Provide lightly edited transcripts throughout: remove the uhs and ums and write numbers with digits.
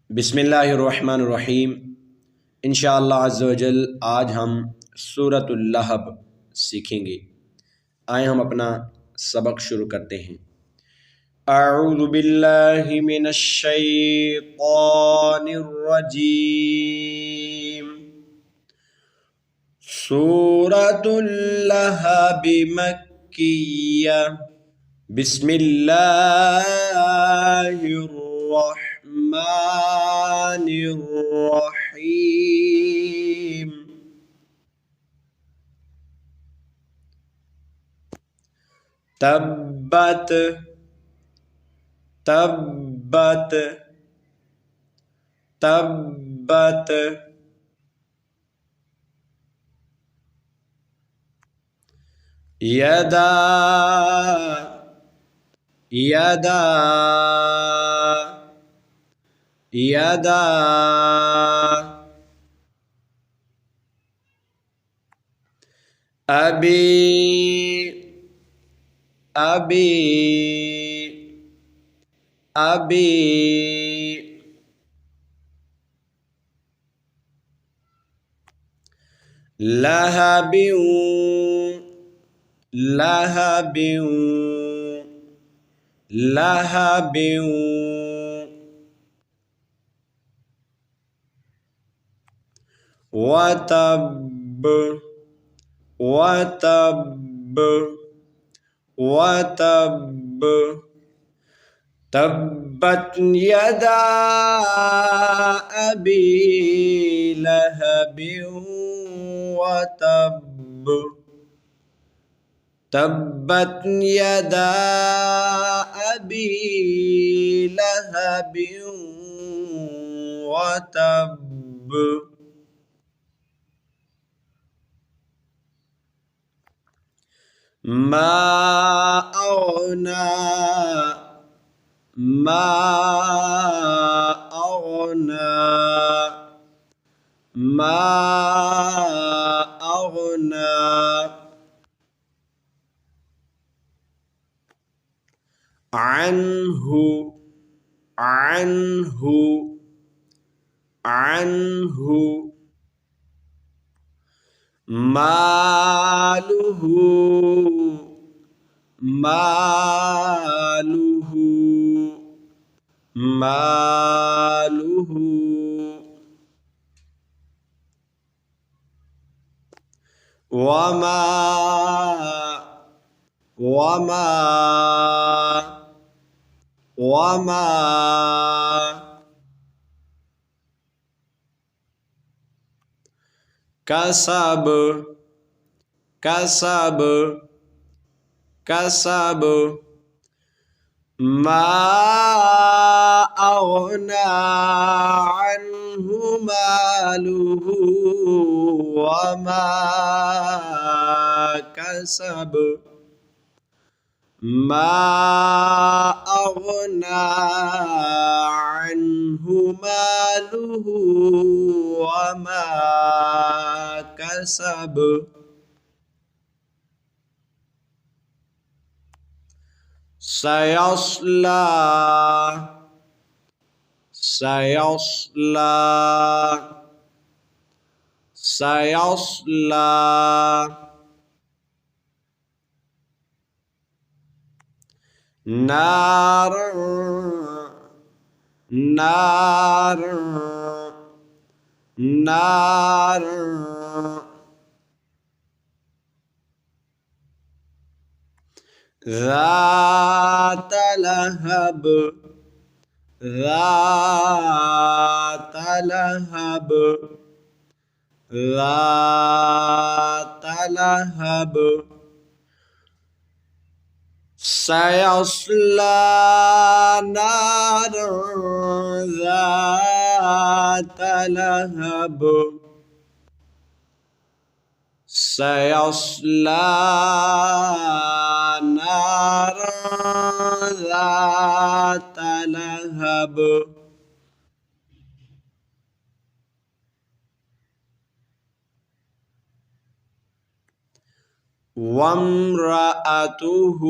بسم اللہ الرحمن الرحیم۔ انشاءاللہ عز و جل آج ہم سورۃ اللہب سیکھیں گے۔ آئیں ہم اپنا سبق شروع کرتے ہیں۔ اعوذ باللہ من الشیطان الرجیم۔ سورۃ اللہب مکیہ۔ بسم اللہ الرحمن الرحیم۔ تبت تبت تبت یدا یدا یدا ابی ابی ابی لہب لہب لہب وتب وتب وتب تبت یدا ابی لہب وتب تبت یدا ابی لہب وتب ما اغنى ما اغنى ما اغنى عنه عنه عنه ماله ماله ماله وما وما وما کسب کسب کسب ما اغنى عنه ماله وما کسب ما اغنى عنه ماله وما کسب سيصلى سيصلى سيصلى نار نار نار ذات لہب ذات لہب ذات لہب سيصلى نارا ذات لهب سيصلى نارا ذات لهب وامرأته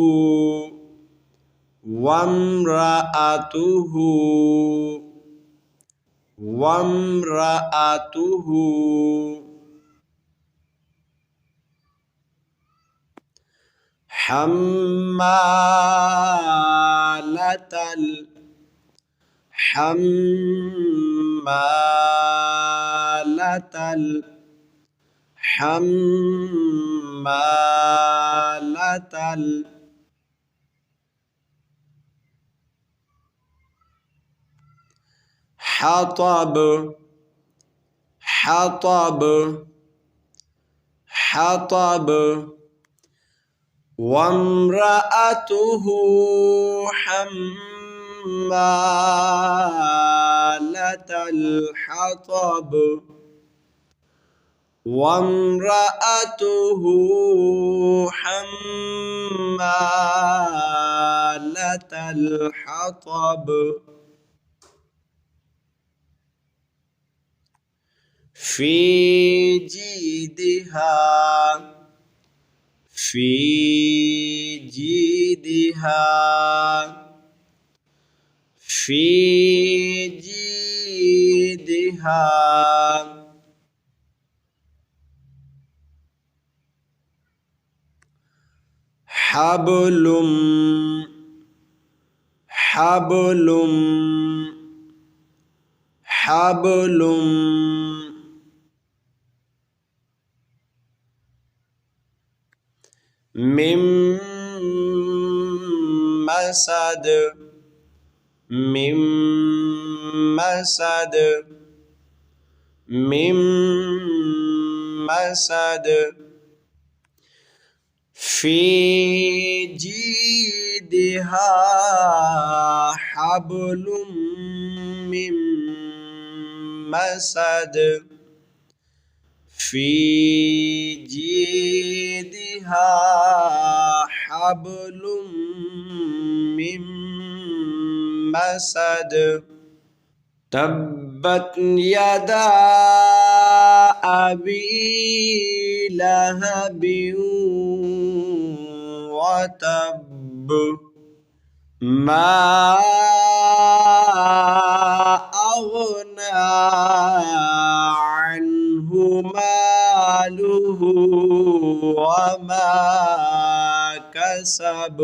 وامرأته वम्रअतुहु हम्मालतल हम्मालतल हम्मालतल हतब हतब हतब वम्रअतुहु हम्मालतल हतब वम्रअतुहु हम्मालतल हतब फी जीदिहा फी जीदिहा फी जीदिहा हबलुम हबलुम हबलुम मिम मसद मिम मसद मिम मसद फी जीदिहा हबलुम मिम मसद फी जीदिहा हबलुम मिम मसद तब्बत यदा अबी लहबिन व तब मा अग़ना अन्हु मालुहु व मा कसब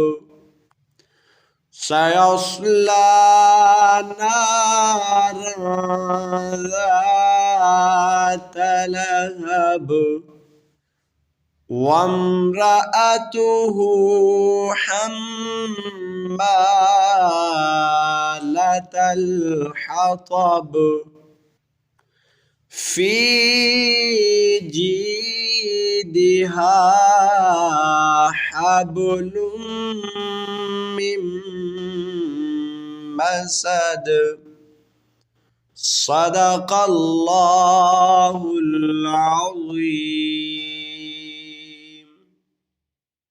सयस्ला नारन ज़ात लहब वम्रअतुहु हम्मालतल हतब फी जीदिहा हबलुम मिन मसद सदक़ल्लाहुल अज़ीम।